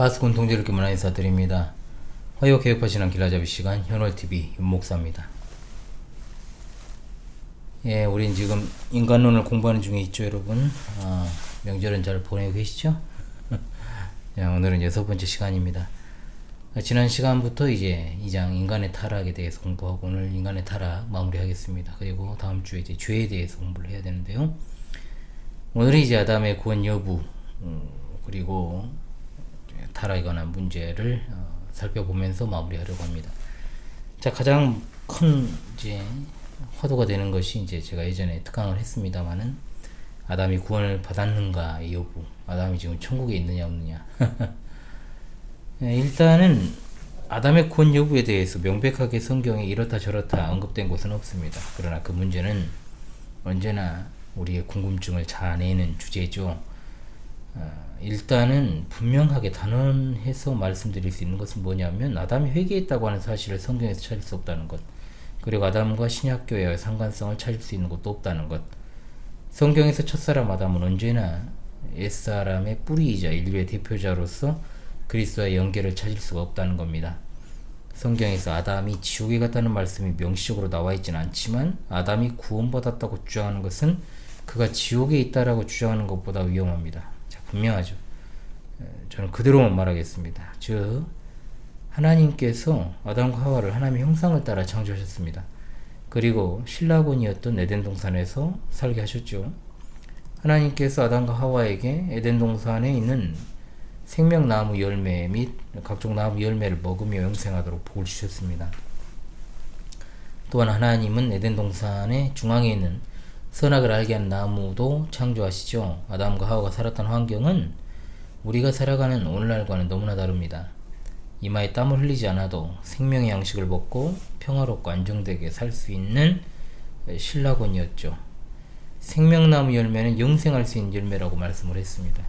파스콘 통제를 문화 인사드립니다. 화요 개혁파 신앙 길라잡이 시간 현월TV 윤목사입니다. 예, 우린 지금 인간론을 공부하는 중에 있죠, 여러분. 명절은 잘 보내고 계시죠? 자, 오늘은 6번째 시간입니다. 지난 시간부터 이제 2장 인간의 타락에 대해서 공부하고 오늘 인간의 타락 마무리하겠습니다. 그리고 다음 주에 이제 죄에 대해서 공부를 해야 되는데요. 오늘은 이제 아담의 구원 여부 그리고 타락에 관한 문제를 살펴보면서 마무리하려고 합니다. 자, 가장 큰 이제 화두가 되는 것이 이제 제가 예전에 특강을 했습니다만은 아담이 구원을 받았는가 여부, 아담이 지금 천국에 있느냐 없느냐. 일단은 아담의 구원 여부에 대해서 명백하게 성경에 이렇다 저렇다 언급된 곳은 없습니다. 그러나 그 문제는 언제나 우리의 궁금증을 자아내는 주제죠. 일단은 분명하게 단언해서 말씀드릴 수 있는 것은 뭐냐면 아담이 회개했다고 하는 사실을 성경에서 찾을 수 없다는 것, 그리고 아담과 신약교회의 상관성을 찾을 수 있는 것도 없다는 것. 성경에서 첫사람 아담은 언제나 옛사람의 뿌리이자 인류의 대표자로서 그리스도와의 연결을 찾을 수가 없다는 겁니다. 성경에서 아담이 지옥에 갔다는 말씀이 명시적으로 나와 있지는 않지만 아담이 구원받았다고 주장하는 것은 그가 지옥에 있다라고 주장하는 것보다 위험합니다. 자, 분명하죠. 저는 그대로만 말하겠습니다. 즉 하나님께서 아담과 하와를 하나님의 형상을 따라 창조하셨습니다. 그리고 신라곤이었던 에덴 동산에서 살게 하셨죠. 하나님께서 아담과 하와에게 에덴 동산에 있는 생명나무 열매 및 각종 나무 열매를 먹으며 영생하도록 복을 주셨습니다. 또한 하나님은 에덴 동산의 중앙에 있는 선악을 알게 한 나무도 창조하시죠. 아담과 하와가 살았던 환경은 우리가 살아가는 오늘날과는 너무나 다릅니다. 이마에 땀을 흘리지 않아도 생명의 양식을 먹고 평화롭고 안정되게 살 수 있는 신라곤이었죠. 생명나무 열매는 영생할 수 있는 열매라고 말씀을 했습니다.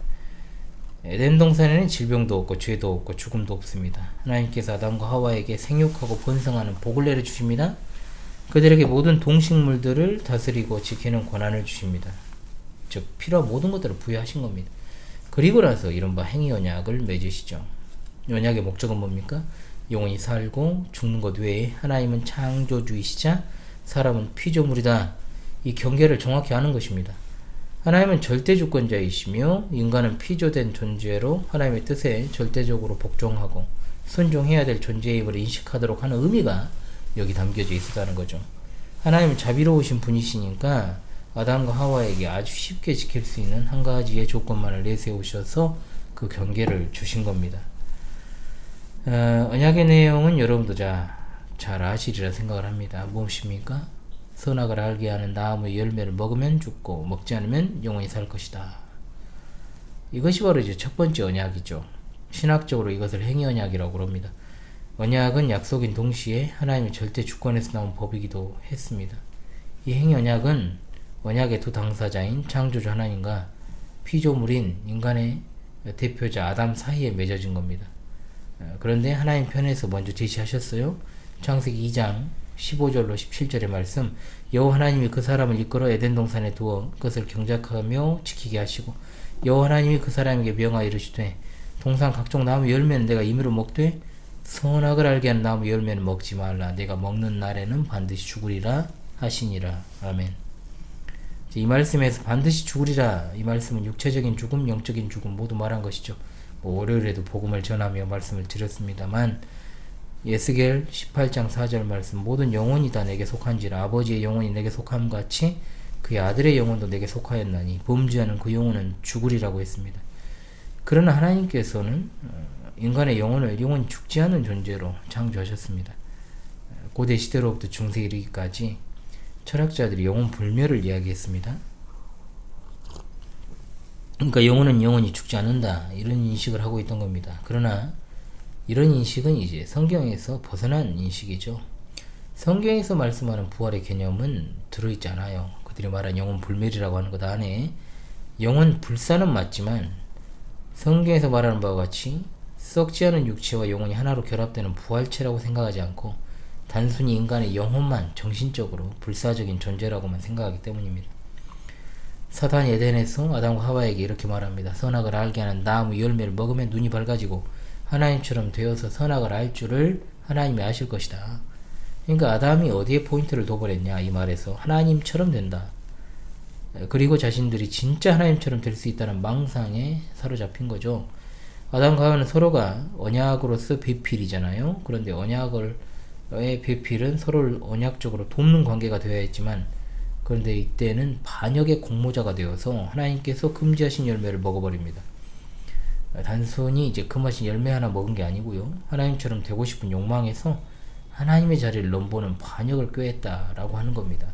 에덴 동산에는 질병도 없고 죄도 없고 죽음도 없습니다. 하나님께서 아담과 하와에게 생육하고 번성하는 복을 내려주십니다. 그들에게 모든 동식물들을 다스리고 지키는 권한을 주십니다. 즉 필요한 모든 것들을 부여하신 겁니다. 그리고 나서 이른바 행위 언약을 맺으시죠. 언약의 목적은 뭡니까? 영원히 살고 죽는 것 외에 하나님은 창조주이시자 사람은 피조물이다. 이 경계를 정확히 아는 것입니다. 하나님은 절대주권자이시며 인간은 피조된 존재로 하나님의 뜻에 절대적으로 복종하고 순종해야 될 존재임을 인식하도록 하는 의미가 여기 담겨져 있었다는 거죠. 하나님은 자비로우신 분이시니까 아담과 하와에게 아주 쉽게 지킬 수 있는 한 가지의 조건만을 내세우셔서 그 경계를 주신 겁니다. 언약의 내용은 여러분도 잘 아시리라 생각을 합니다. 무엇입니까? 선악을 알게 하는 나무의 열매를 먹으면 죽고 먹지 않으면 영원히 살 것이다. 이것이 바로 이제 첫 번째 언약이죠. 신학적으로 이것을 행위 언약이라고 합니다. 언약은 약속인 동시에 하나님의 절대 주권에서 나온 법이기도 했습니다. 이 행위 언약은 언약의 두 당사자인 창조주 하나님과 피조물인 인간의 대표자 아담 사이에 맺어진 겁니다. 그런데 하나님 편에서 먼저 제시하셨어요. 창세기 2장 15절로 17절의 말씀, 여호와 하나님이 그 사람을 이끌어 에덴 동산에 두어 그것을 경작하며 지키게 하시고 여호와 하나님이 그 사람에게 명하여 이르시되 동산 각종 나무 열매는 내가 임의로 먹되 선악을 알게 한 나무 열매는 먹지 말라. 내가 먹는 날에는 반드시 죽으리라 하시니라. 아멘. 이 말씀에서 반드시 죽으리라, 이 말씀은 육체적인 죽음, 영적인 죽음 모두 말한 것이죠. 월요일에도 복음을 전하며 말씀을 드렸습니다만 예스겔 18장 4절 말씀, 모든 영혼이 다 내게 속한지라 아버지의 영혼이 내게 속함 같이 그의 아들의 영혼도 내게 속하였나니 범죄하는 그 영혼은 죽으리라고 했습니다. 그러나 하나님께서는 인간의 영혼을 영원히 죽지 않은 존재로 창조하셨습니다. 고대 시대로부터 중세에 이르기까지 철학자들이 영혼 불멸을 이야기했습니다. 그러니까 영혼은 영원히 죽지 않는다, 이런 인식을 하고 있던 겁니다. 그러나 이런 인식은 이제 성경에서 벗어난 인식이죠. 성경에서 말씀하는 부활의 개념은 들어있지 않아요. 그들이 말한 영혼 불멸이라고 하는 것 안에 영혼 불사는 맞지만 성경에서 말하는 바와 같이 썩지 않은 육체와 영혼이 하나로 결합되는 부활체라고 생각하지 않고 단순히 인간의 영혼만 정신적으로 불사적인 존재라고만 생각하기 때문입니다. 사단이 에덴에서 아담과 하와에게 이렇게 말합니다. 선악을 알게 하는 나무 열매를 먹으면 눈이 밝아지고 하나님처럼 되어서 선악을 알 줄을 하나님이 아실 것이다. 그러니까 아담이 어디에 포인트를 둬버렸냐 이 말에서 하나님처럼 된다. 그리고 자신들이 진짜 하나님처럼 될 수 있다는 망상에 사로잡힌 거죠. 아담과 하와는 서로가 언약으로서 배필이잖아요. 그런데 언약의 배필은 서로를 언약적으로 돕는 관계가 되어야 했지만, 그런데 이때는 반역의 공모자가 되어서 하나님께서 금지하신 열매를 먹어버립니다. 단순히 이제 금하신 열매 하나 먹은 게 아니고요. 하나님처럼 되고 싶은 욕망에서 하나님의 자리를 넘보는 반역을 꾀했다라고 하는 겁니다.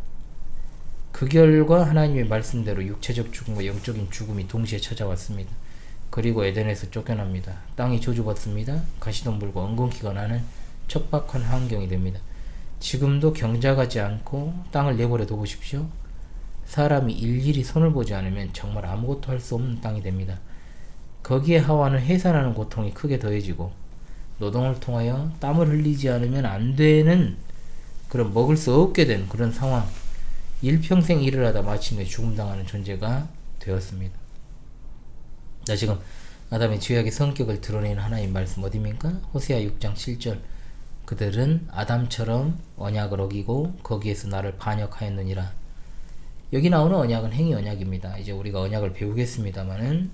그 결과 하나님의 말씀대로 육체적 죽음과 영적인 죽음이 동시에 찾아왔습니다. 그리고 에덴에서 쫓겨납니다. 땅이 저주받습니다. 가시덤불과 엉겅퀴가 나는 척박한 환경이 됩니다. 지금도 경작하지 않고 땅을 내버려 둬보십시오. 사람이 일일이 손을 보지 않으면 정말 아무것도 할 수 없는 땅이 됩니다. 거기에 하와는 해산하는 고통이 크게 더해지고 노동을 통하여 땀을 흘리지 않으면 안 되는 그런 먹을 수 없게 된 그런 상황, 일평생 일을 하다 마침내 죽음당하는 존재가 되었습니다. 자, 지금 아담의 죄악의 성격을 드러내는 하나님 말씀 어디입니까? 호세아 6장 7절. 그들은 아담처럼 언약을 어기고 거기에서 나를 반역하였느니라. 여기 나오는 언약은 행위 언약입니다. 이제 우리가 언약을 배우겠습니다만은,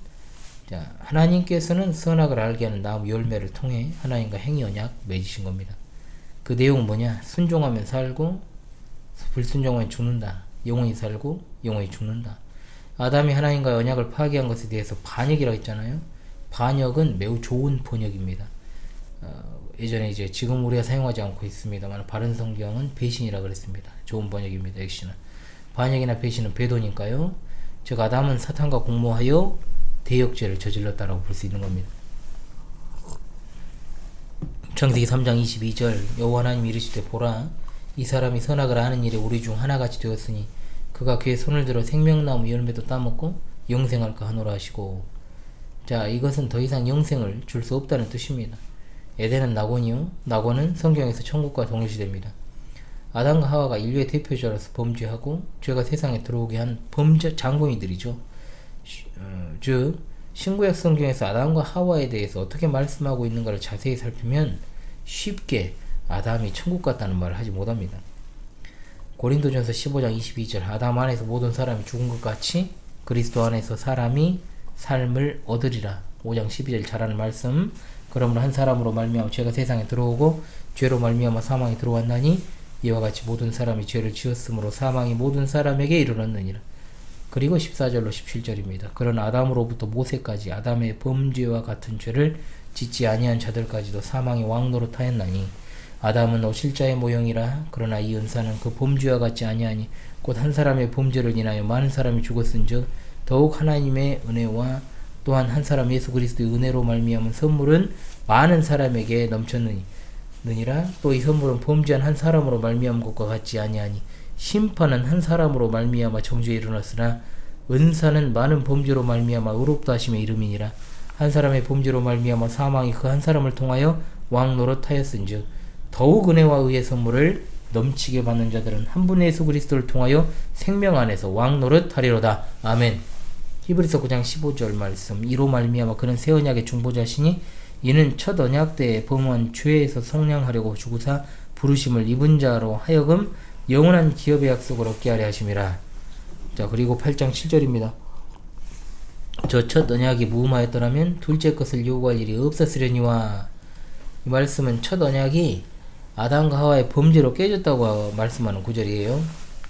자, 하나님께서는 선악을 알게 하는 나무 열매를 통해 하나님과 행위 언약 맺으신 겁니다. 그 내용은 뭐냐? 순종하면 살고 불순종하면 죽는다. 영원히 살고 영원히 죽는다. 아담이 하나님과의 언약을 파괴한 것에 대해서 반역이라고 했잖아요. 반역은 매우 좋은 번역입니다. 예전에 이제 지금 우리가 사용하지 않고 있습니다만 바른 성경은 배신이라 그랬습니다. 좋은 번역입니다. 역시나 반역이나 배신은 배도니까요. 즉 아담은 사탄과 공모하여 대역죄를 저질렀다라고 볼 수 있는 겁니다. 창세기 3장 22절. 여호와 하나님이 이르시되 보라, 이 사람이 선악을 아는 일에 우리 중 하나같이 되었으니 그가 그의 손을 들어 생명나무 열매도 따먹고 영생할까 하노라 하시고. 자, 이것은 더 이상 영생을 줄 수 없다는 뜻입니다. 에덴은 낙원이요, 낙원은 성경에서 천국과 동일시됩니다. 아담과 하와가 인류의 대표자로서 범죄하고 죄가 세상에 들어오게 한 범죄 장본인들이죠. 즉 신구약 성경에서 아담과 하와에 대해서 어떻게 말씀하고 있는가를 자세히 살피면 쉽게 아담이 천국 같다는 말을 하지 못합니다. 고린도전서 15장 22절. 아담 안에서 모든 사람이 죽은 것 같이 그리스도 안에서 사람이 삶을 얻으리라. 5장 12절 잘 아는 말씀. 그러므로 한 사람으로 말미암아 죄가 세상에 들어오고 죄로 말미암아 사망이 들어왔나니 이와 같이 모든 사람이 죄를 지었으므로 사망이 모든 사람에게 이르렀느니라. 그리고 14절로 17절입니다. 그러나 아담으로부터 모세까지 아담의 범죄와 같은 죄를 짓지 아니한 자들까지도 사망의 왕노릇하였나니 아담은 어실자의 모형이라. 그러나 이 은사는 그 범죄와 같지 아니하니 곧 한 사람의 범죄를 인하여 많은 사람이 죽었은즉 더욱 하나님의 은혜와 또한 한 사람 예수 그리스도의 은혜로 말미암은 선물은 많은 사람에게 넘쳤느니라. 또 이 선물은 범죄한 한 사람으로 말미암은 것과 같지 아니하니 심판은 한 사람으로 말미암아 정죄에 이르렀으나 은사는 많은 범죄로 말미암아 의롭다 하심의 이름이니라. 한 사람의 범죄로 말미암아 사망이 그 한 사람을 통하여 왕노릇하였은즉 더욱 은혜와 의의 선물을 넘치게 받는 자들은 한 분 예수 그리스도를 통하여 생명 안에서 왕노릇하리로다. 아멘. 히브리서 9장 15절 말씀. 이로 말미암아 그는 새 언약의 중보자시니 이는 첫 언약 때에 범한 죄에서 성량하려고 주구사 부르심을 입은 자로 하여금 영원한 기업의 약속을 얻게 하려 하심이라. 자, 그리고 8장 7절입니다. 저 첫 언약이 무음하였더라면 둘째 것을 요구할 일이 없었으려니와. 이 말씀은 첫 언약이 아담과 하와의 범죄로 깨졌다고 말씀하는 구절이에요.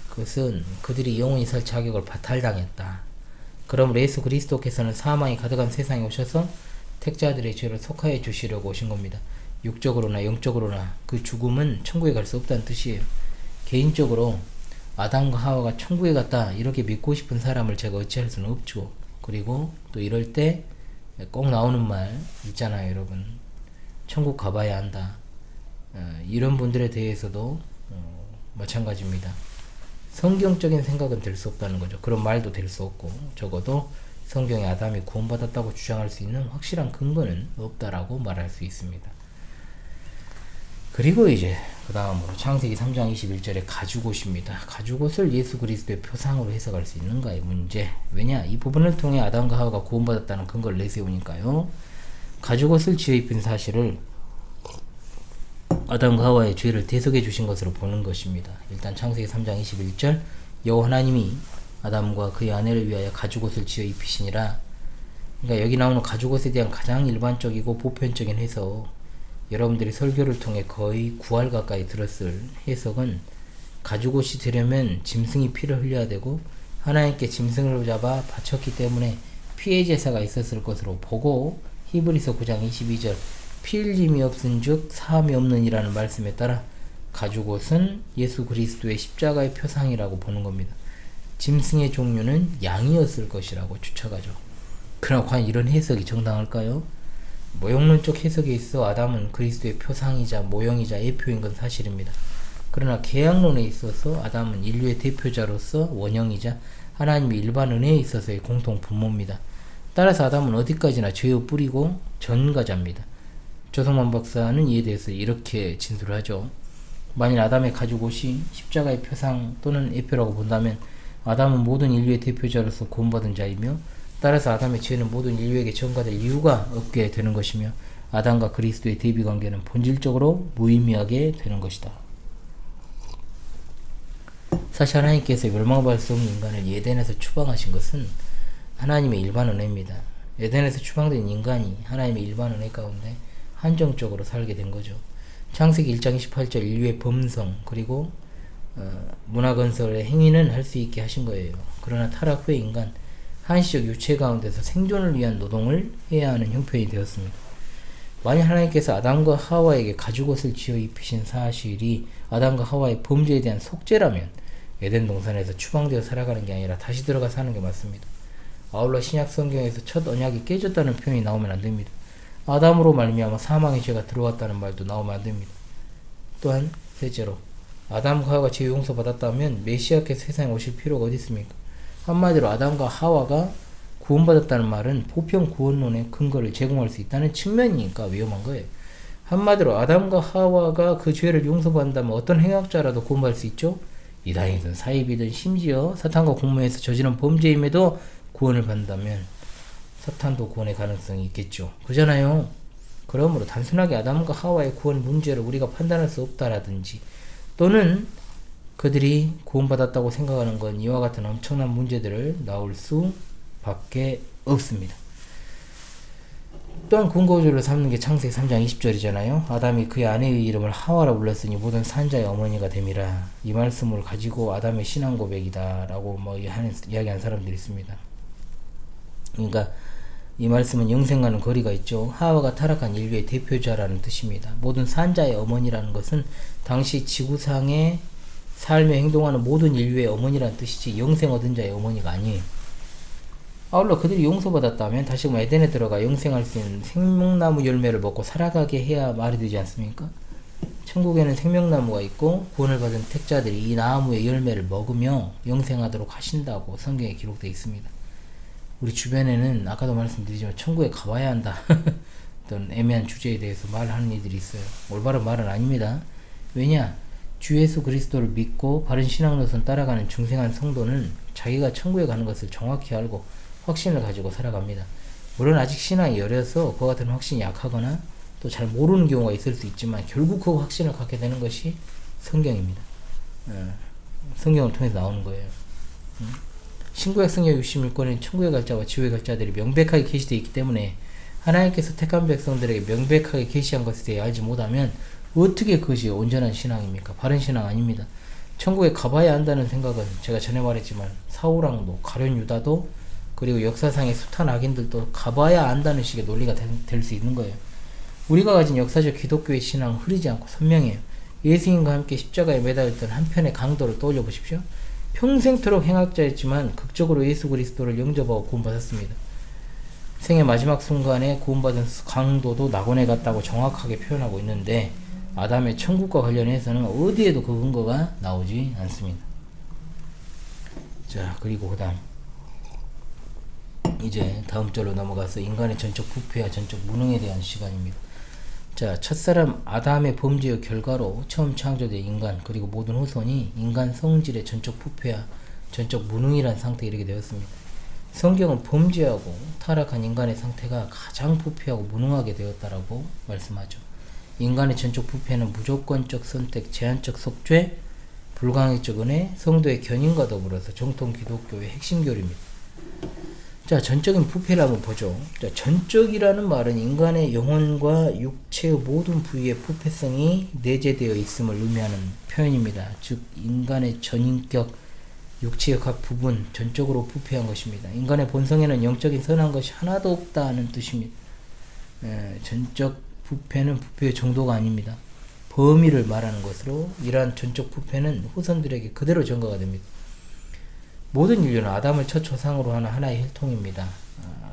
그것은 그들이 영원히 살 자격을 바탈당했다. 그러므로 예수 그리스도께서는 사망이 가득한 세상에 오셔서 택자들의 죄를 속하여 주시려고 오신 겁니다. 육적으로나 영적으로나 그 죽음은 천국에 갈 수 없다는 뜻이에요. 개인적으로 아담과 하와가 천국에 갔다 이렇게 믿고 싶은 사람을 제가 어찌할 수는 없죠. 그리고 또 이럴 때 꼭 나오는 말 있잖아요, 여러분. 천국 가봐야 한다. 이런 분들에 대해서도 마찬가지입니다. 성경적인 생각은 될 수 없다는 거죠. 그런 말도 될 수 없고 적어도 성경에 아담이 구원받았다고 주장할 수 있는 확실한 근거는 없다라고 말할 수 있습니다. 그리고 이제 그 다음으로 창세기 3장 21절에 가죽옷입니다. 가죽옷을 예수 그리스도의 표상으로 해석할 수 있는가의 문제. 왜냐? 이 부분을 통해 아담과 하와가 구원받았다는 근거를 내세우니까요. 가죽옷을 지어 입힌 사실을 아담과 하와의 죄를 대속해 주신 것으로 보는 것입니다. 일단 창세기 3장 21절 여호와 하나님이 아담과 그의 아내를 위하여 가죽옷을 지어 입히시니라. 그러니까 여기 나오는 가죽옷에 대한 가장 일반적이고 보편적인 해석, 여러분들이 설교를 통해 거의 9할 가까이 들었을 해석은 가죽옷이 되려면 짐승이 피를 흘려야 되고 하나님께 짐승을 잡아 바쳤기 때문에 피의 제사가 있었을 것으로 보고, 히브리서 9장 22절 피 흘림이 없은즉 사함이 없느니라는 말씀에 따라 가죽옷은 예수 그리스도의 십자가의 표상이라고 보는 겁니다. 짐승의 종류는 양이었을 것이라고 추측하죠. 그러나 과연 이런 해석이 정당할까요? 모형론적 해석에 있어 아담은 그리스도의 표상이자 모형이자 예표인 건 사실입니다. 그러나 계약론에 있어서 아담은 인류의 대표자로서 원형이자 하나님의 일반 은혜에 있어서의 공통 분모입니다. 따라서 아담은 어디까지나 죄의 뿌리고 전가자입니다. 조성만 박사는 이에 대해서 이렇게 진술을 하죠. 만일 아담의 가죽옷이 십자가의 표상 또는 예표라고 본다면 아담은 모든 인류의 대표자로서 구원받은 자이며, 따라서 아담의 죄는 모든 인류에게 전가될 이유가 없게 되는 것이며 아담과 그리스도의 대비관계는 본질적으로 무의미하게 되는 것이다. 사실 하나님께서 멸망받을 수 없는 인간을 에덴에서 추방하신 것은 하나님의 일반 은혜입니다. 에덴에서 추방된 인간이 하나님의 일반 은혜 가운데 한정적으로 살게 된 거죠. 창세기 1장 28절 인류의 범성 그리고 문화건설의 행위는 할 수 있게 하신 거예요. 그러나 타락 후에 인간 한시적 유체 가운데서 생존을 위한 노동을 해야 하는 형편이 되었습니다. 만약 하나님께서 아담과 하와에게 가죽옷을 지어 입히신 사실이 아담과 하와의 범죄에 대한 속죄라면 에덴 동산에서 추방되어 살아가는 게 아니라 다시 들어가 사는 게 맞습니다. 아울러 신약 성경에서 첫 언약이 깨졌다는 표현이 나오면 안 됩니다. 아담으로 말미암아 사망의 죄가 들어왔다는 말도 나오면 안 됩니다. 또한 셋째로 아담과 하와가 죄 용서 받았다면 메시아께서 세상에 오실 필요가 어디 있습니까? 한마디로 아담과 하와가 구원받았다는 말은 보편 구원론의 근거를 제공할 수 있다는 측면이니까 위험한 거예요. 한마디로 아담과 하와가 그 죄를 용서받는다면 어떤 행악자라도 구원받을 수 있죠? 이단이든 사입이든 심지어 사탄과 공모해서 저지른 범죄임에도 구원을 받는다면 사탄도 구원의 가능성이 있겠죠. 그잖아요. 그러므로 단순하게 아담과 하와의 구원 문제를 우리가 판단할 수 없다라든지 또는 그들이 구원받았다고 생각하는 건 이와 같은 엄청난 문제들을 나올 수밖에 없습니다. 또한 근거구조를 삼는 게 창세기 3장 20절이잖아요. 아담이 그의 아내의 이름을 하와라 불렀으니 모든 산자의 어머니가 됨이라. 이 말씀을 가지고 아담의 신앙 고백이다 라고 이야기하는 사람들이 있습니다. 그러니까 이 말씀은 영생과는 거리가 있죠. 하와가 타락한 인류의 대표자라는 뜻입니다. 모든 산자의 어머니라는 것은 당시 지구상의 삶에 행동하는 모든 인류의 어머니라는 뜻이지 영생 얻은 자의 어머니가 아니에요. 아울러 그들이 용서받았다면 다시금 에덴에 들어가 영생할 수 있는 생명나무 열매를 먹고 살아가게 해야 말이 되지 않습니까? 천국에는 생명나무가 있고 구원을 받은 택자들이 이 나무의 열매를 먹으며 영생하도록 하신다고 성경에 기록되어 있습니다. 우리 주변에는 아까도 말씀드리지만 천국에 가봐야 한다 어떤 애매한 주제에 대해서 말하는 이들이 있어요. 올바른 말은 아닙니다. 왜냐? 주 예수 그리스도를 믿고 바른 신앙 노선 따라가는 중생한 성도는 자기가 천국에 가는 것을 정확히 알고 확신을 가지고 살아갑니다. 물론 아직 신앙이 여려서 그와 같은 확신이 약하거나 또 잘 모르는 경우가 있을 수 있지만 결국 그 확신을 갖게 되는 것이 성경입니다. 성경을 통해서 나오는 거예요. 신구약 성경 61권에는 천국에 갈 자와 지옥에 갈 자들이 명백하게 계시되어 있기 때문에 하나님께서 택한 백성들에게 명백하게 계시한 것에 대해 알지 못하면 어떻게 그것이 온전한 신앙입니까? 바른 신앙 아닙니다. 천국에 가봐야 한다는 생각은 제가 전에 말했지만 사울왕도 가룟 유다도 그리고 역사상의 숱한 악인들도 가봐야 안다는 식의 논리가 될 수 있는 거예요. 우리가 가진 역사적 기독교의 신앙은 흐리지 않고 선명해요. 예수님과 함께 십자가에 매달렸던 한편의 강도를 떠올려 보십시오. 평생토록 행악자였지만 극적으로 예수 그리스도를 영접하고 구원받았습니다. 생의 마지막 순간에 구원받은 강도도 낙원에 갔다고 정확하게 표현하고 있는데 아담의 천국과 관련해서는 어디에도 그 근거가 나오지 않습니다. 자, 그리고 그 다음 이제 다음 절로 넘어가서 인간의 전적 부패와 전적 무능에 대한 시간입니다. 자, 첫사람 아담의 범죄의 결과로 처음 창조된 인간 그리고 모든 후손이 인간 성질의 전적 부패와 전적 무능이라는 상태에 이르게 되었습니다. 성경은 범죄하고 타락한 인간의 상태가 가장 부패하고 무능하게 되었다라고 말씀하죠. 인간의 전적 부패는 무조건적 선택, 제한적 속죄, 불가항력적 은혜, 성도의 견인과 더불어서 정통 기독교의 핵심 교리입니다. 자, 전적인 부패를 한번 보죠. 자, 전적이라는 말은 인간의 영혼과 육체의 모든 부위의 부패성이 내재되어 있음을 의미하는 표현입니다. 즉, 인간의 전인격, 육체의 각 부분 전적으로 부패한 것입니다. 인간의 본성에는 영적인 선한 것이 하나도 없다는 뜻입니다. 전적 부패는 부패의 정도가 아닙니다. 범위를 말하는 것으로 이러한 전적 부패는 후손들에게 그대로 전가가 됩니다. 모든 인류는 아담을 첫 조상으로 하는 하나의 혈통입니다.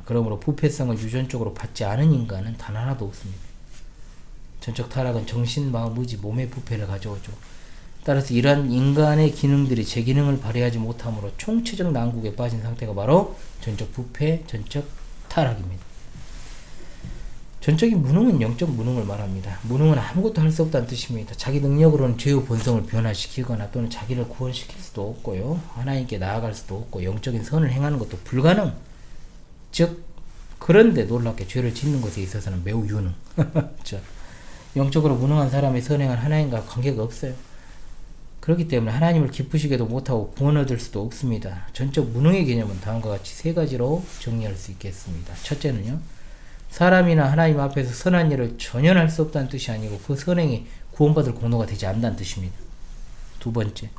그러므로 부패성을 유전적으로 받지 않은 인간은 단 하나도 없습니다. 전적 타락은 정신, 마음, 의지, 몸의 부패를 가져오죠. 따라서 이러한 인간의 기능들이 제 기능을 발휘하지 못함으로 총체적 난국에 빠진 상태가 바로 전적 부패, 전적 타락입니다. 전적인 무능은 영적 무능을 말합니다. 무능은 아무것도 할 수 없다는 뜻입니다. 자기 능력으로는 죄의 본성을 변화시키거나 또는 자기를 구원시킬 수도 없고요. 하나님께 나아갈 수도 없고 영적인 선을 행하는 것도 불가능. 즉 그런데 놀랍게 죄를 짓는 것에 있어서는 매우 유능. 영적으로 무능한 사람의 선행은 하나님과 관계가 없어요. 그렇기 때문에 하나님을 기쁘시게도 못하고 구원 얻을 수도 없습니다. 전적 무능의 개념은 다음과 같이 세 가지로 정리할 수 있겠습니다. 첫째는요, 사람이나 하나님 앞에서 선한 일을 전혀 할 수 없다는 뜻이 아니고 그 선행이 구원받을 공로가 되지 않는다는 뜻입니다. 두 번째,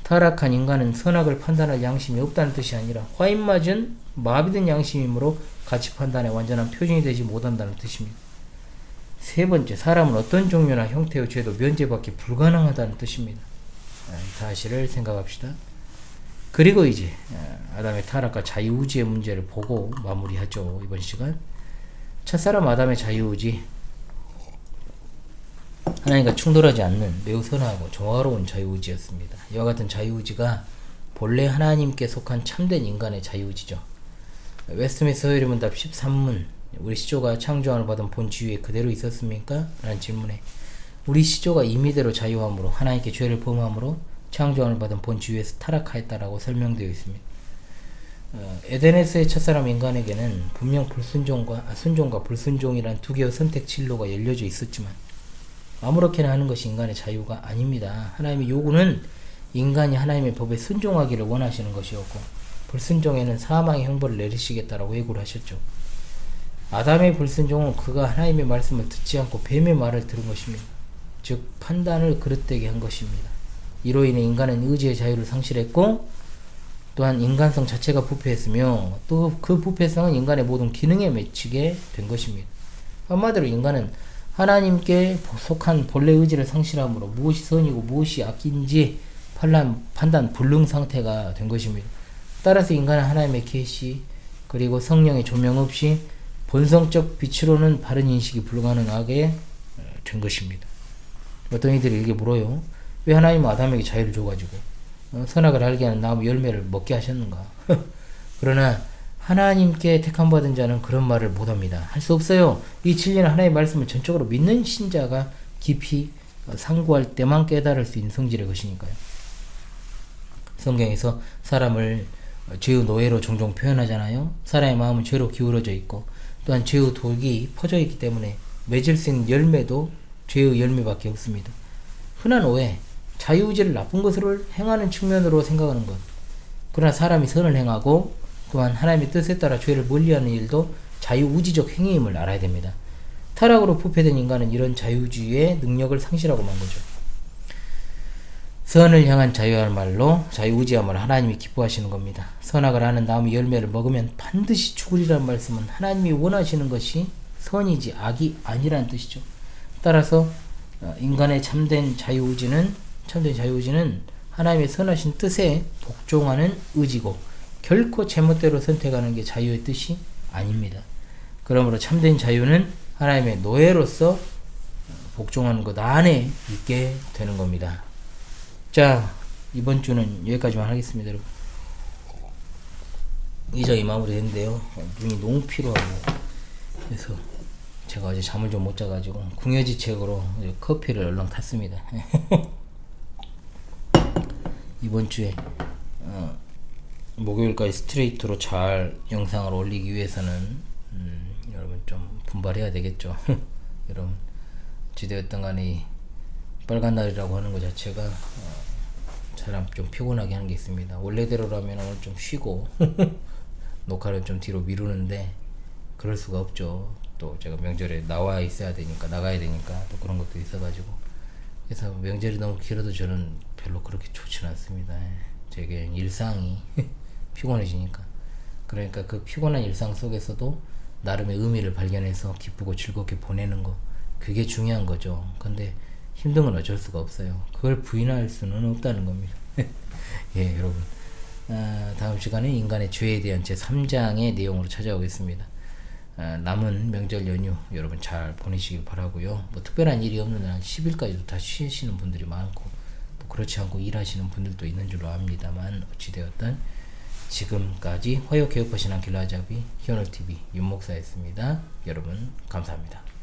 타락한 인간은 선악을 판단할 양심이 없다는 뜻이 아니라 화인맞은 마비된 양심이므로 가치 판단의 완전한 표준이 되지 못한다는 뜻입니다. 세 번째, 사람은 어떤 종류나 형태의 죄도 면제받기 불가능하다는 뜻입니다. 이 사실을 생각합시다. 그리고 이제 아담의 타락과 자유의지의 문제를 보고 마무리하죠. 이번 시간 첫사람 아담의 자유의지, 하나님과 충돌하지 않는 매우 선하고 조화로운 자유의지였습니다. 이와 같은 자유의지가 본래 하나님께 속한 참된 인간의 자유의지죠. 웨스트민스터 의문답 13문, 우리 시조가 창조함을 받은 본 지위에 그대로 있었습니까? 라는 질문에 우리 시조가 임의대로 자유함으로 하나님께 죄를 범함으로 창조함을 받은 본 지위에서 타락하였다라고 설명되어 있습니다. 에덴에서의 첫사람 인간에게는 분명 순종과 불순종이란 두 개의 선택 진로가 열려져 있었지만 아무렇게나 하는 것이 인간의 자유가 아닙니다. 하나님의 요구는 인간이 하나님의 법에 순종하기를 원하시는 것이었고 불순종에는 사망의 형벌을 내리시겠다라고 예고를 하셨죠. 아담의 불순종은 그가 하나님의 말씀을 듣지 않고 뱀의 말을 들은 것입니다. 즉 판단을 그릇되게 한 것입니다. 이로 인해 인간은 의지의 자유를 상실했고 또한 인간성 자체가 부패했으며 또 그 부패성은 인간의 모든 기능에 맺히게 된 것입니다. 한마디로 인간은 하나님께 속한 본래 의지를 상실함으로 무엇이 선이고 무엇이 악인지 판단 불능 상태가 된 것입니다. 따라서 인간은 하나님의 계시 그리고 성령의 조명 없이 본성적 빛으로는 바른 인식이 불가능하게 된 것입니다. 어떤 이들이 이렇게 물어요. 왜 하나님은 아담에게 자유를 줘가지고 선악을 알게 하는 나무 열매를 먹게 하셨는가? 그러나 하나님께 택함받은 자는 그런 말을 못합니다. 할 수 없어요. 이 진리는 하나님의 말씀을 전적으로 믿는 신자가 깊이 상고할 때만 깨달을 수 있는 성질의 것이니까요. 성경에서 사람을 죄의 노예로 종종 표현하잖아요. 사람의 마음은 죄로 기울어져 있고 또한 죄의 독이 퍼져 있기 때문에 맺을 수 있는 열매도 죄의 열매밖에 없습니다. 흔한 오해, 자유의지를 나쁜 것으로 행하는 측면으로 생각하는 것. 그러나 사람이 선을 행하고 또한 하나님의 뜻에 따라 죄를 멀리하는 일도 자유의지적 행위임을 알아야 됩니다. 타락으로 부패된 인간은 이런 자유주의의 능력을 상실하고 만 거죠. 선을 향한 자유야말로 자유의지야말로 하나님이 기뻐하시는 겁니다. 선악을 하는 나무 열매를 먹으면 반드시 죽으리라는 말씀은 하나님이 원하시는 것이 선이지 악이 아니라는 뜻이죠. 따라서 인간의 참된 자유의지는 하나님의 선하신 뜻에 복종하는 의지고 결코 제멋대로 선택하는 게 자유의 뜻이 아닙니다. 그러므로 참된 자유는 하나님의 노예로서 복종하는 것 안에 있게 되는 겁니다. 자, 이번 주는 여기까지만 하겠습니다, 여러분. 이정이 마무리됐는데요. 눈이 너무 피로하고 그래서 제가 어제 잠을 좀 못 자가지고 궁여지책으로 커피를 얼렁 탔습니다. 이번 주에 목요일까지 스트레이트로 잘 영상을 올리기 위해서는 여러분 좀 분발해야 되겠죠. 여러분 어찌되었든 간에 빨간 날이라고 하는 것 자체가 사람 좀 피곤하게 하는 게 있습니다. 원래대로라면 오늘 좀 쉬고 녹화를 좀 뒤로 미루는데 그럴 수가 없죠. 또 제가 명절에 나와 있어야 되니까, 나가야 되니까 또 그런 것도 있어가지고, 그래서 명절이 너무 길어도 저는 별로 그렇게 좋지는 않습니다. 제게 일상이 피곤해지니까. 그러니까 그 피곤한 일상 속에서도 나름의 의미를 발견해서 기쁘고 즐겁게 보내는 거, 그게 중요한 거죠. 근데 힘든 건 어쩔 수가 없어요. 그걸 부인할 수는 없다는 겁니다. 예, 여러분. 다음 시간에 인간의 죄에 대한 제 3장의 내용으로 찾아오겠습니다. 남은 명절 연휴 여러분 잘 보내시길 바라고요. 뭐 특별한 일이 없는 날 10일까지도 다 쉬시는 분들이 많고, 또 그렇지 않고 일하시는 분들도 있는 줄로 압니다만, 어찌되었든 지금까지 화요 개업하신 안길라잡이 히어노TV 윤목사였습니다. 여러분 감사합니다.